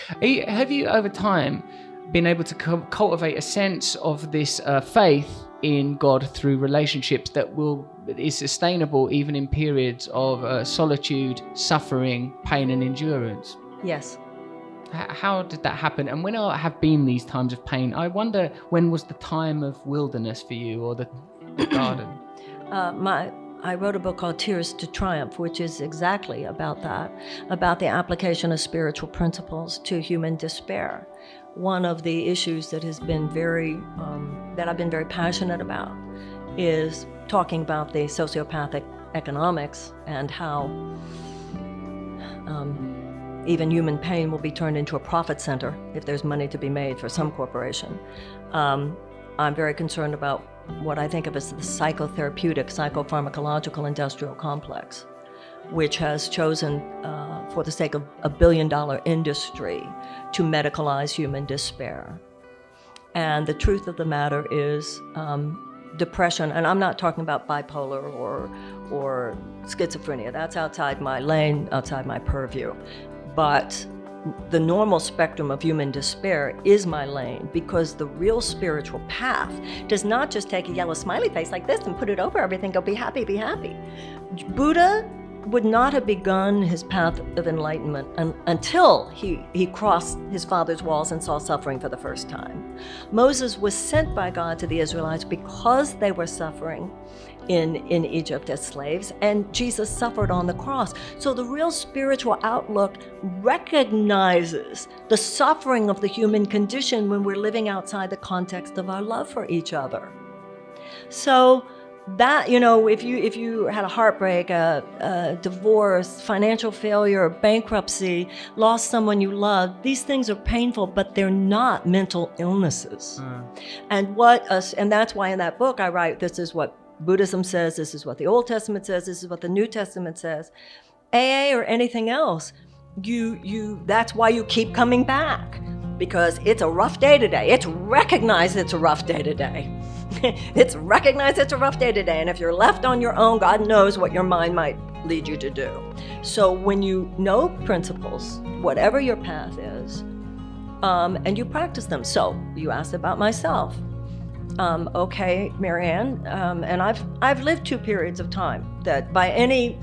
Have you, over time, been able to cultivate a sense of this faith in God through relationships that is sustainable even in periods of solitude, suffering, pain, and endurance? Yes. How did that happen? And when have been these times of pain, I wonder, when was the time of wilderness for you, or the garden? I wrote a book called Tears to Triumph, which is exactly about that, about the application of spiritual principles to human despair. One of the issues that has been that I've been very passionate about is talking about the sociopathic economics and how even human pain will be turned into a profit center if there's money to be made for some corporation. I'm very concerned about what I think of as the psychotherapeutic, psychopharmacological industrial complex, which has chosen, for the sake of a billion-dollar industry, to medicalize human despair. And the truth of the matter is, depression, and I'm not talking about bipolar or schizophrenia. That's outside my lane, outside my purview. But the normal spectrum of human despair is my lane, because the real spiritual path does not just take a yellow smiley face like this and put it over everything, go be happy, be happy. Buddha would not have begun his path of enlightenment until he crossed his father's walls and saw suffering for the first time. Moses was sent by God to the Israelites because they were suffering in Egypt as slaves, and Jesus suffered on the cross. So the real spiritual outlook recognizes the suffering of the human condition when we're living outside the context of our love for each other. So that, if you had a heartbreak, a divorce, financial failure, bankruptcy, lost someone you loved, these things are painful, but they're not mental illnesses. And that's why in that book I write, this is what Buddhism says, this is what the Old Testament says, this is what the New Testament says. AA or anything else, that's why you keep coming back, because it's a rough day today. It's recognized it's a rough day today. It's recognized it's a rough day today, and if you're left on your own, God knows what your mind might lead you to do. So when you know principles, whatever your path is, and you practice them. So you asked about myself. Okay, Marianne, and I've lived 2 periods of time that by any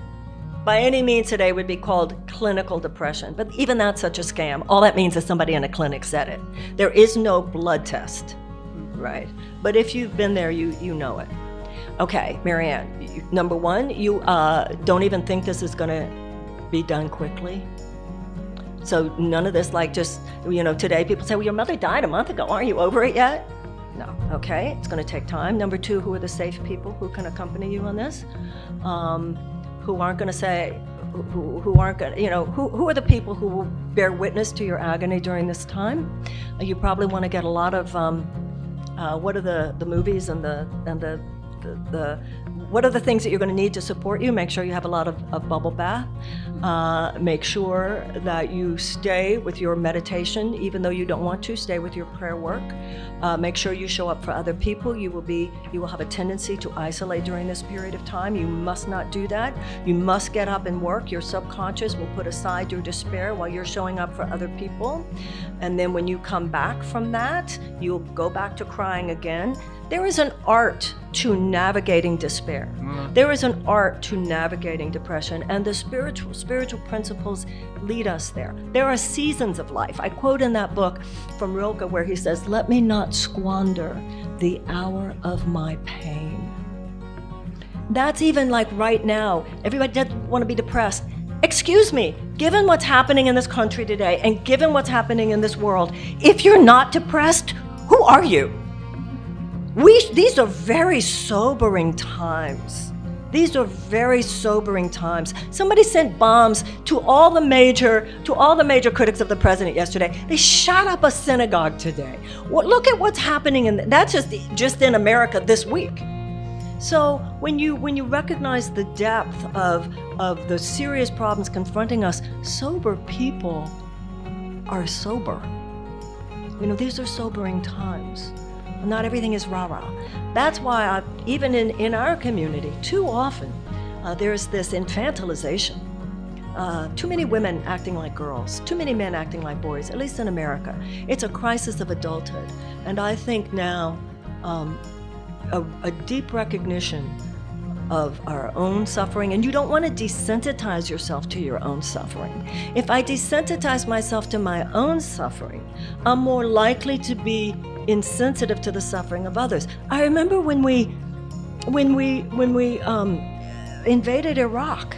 means today would be called clinical depression. But even that's such a scam. All that means is somebody in a clinic said it. There is no blood test, right? But if you've been there, you know it. Okay, Marianne, number 1, you don't even think this is going to be done quickly. So none of this, like, just, today people say, well, your mother died a month ago. Aren't you over it yet? No. Okay, it's going to take time. Number 2, who are the safe people who can accompany you on this? Who aren't going to say, who aren't going to, who are the people who will bear witness to your agony during this time? You probably want to get a lot of, what are the movies and the what are the things that you're going to need to support you? Make sure you have a lot of bubble bath. Make sure that you stay with your meditation, even though you don't want to. Stay with your prayer work. Make sure you show up for other people. You will have a tendency to isolate during this period of time. You must not do that. You must get up and work. Your subconscious will put aside your despair while you're showing up for other people. And then when you come back from that, you'll go back to crying again. There is an art to navigating despair. There is an art to navigating depression, and the spiritual principles lead us there. There are seasons of life. I quote in that book from Rilke where he says, "Let me not squander the hour of my pain." That's even like right now. Everybody doesn't want to be depressed. Excuse me, given what's happening in this country today and given what's happening in this world, if you're not depressed, who are you? These are very sobering times. These are very sobering times. Somebody sent bombs to all the major critics of the president yesterday. They shot up a synagogue today. Well, look at what's happening, that's just in America this week. So when you recognize the depth of the serious problems confronting us, sober people are sober. These are sobering times. Not everything is rah-rah. That's why even in our community, too often, there's this infantilization Too many women acting like girls, too many men acting like boys, at least in America. It's a crisis of adulthood. And I think now a deep recognition of our own suffering, and you don't want to desensitize yourself to your own suffering. If I desensitize myself to my own suffering, I'm more likely to be insensitive to the suffering of others. I remember when we invaded Iraq,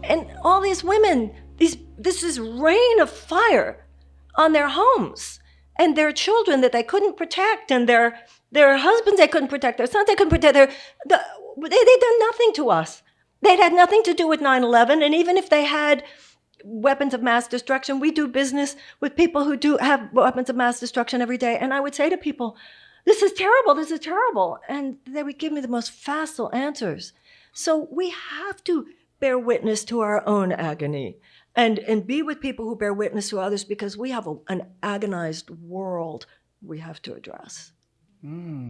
and all these women, this is rain of fire on their homes and their children that they couldn't protect, and their husbands they couldn't protect, their sons they couldn't protect. They'd done nothing to us. They'd had nothing to do with 9/11, and even if they had weapons of mass destruction, we do business with people who do have weapons of mass destruction every day. And I would say to people, this is terrible, and they would give me the most facile answers. So we have to bear witness to our own agony and be with people who bear witness to others, because we have an agonized world we have to address.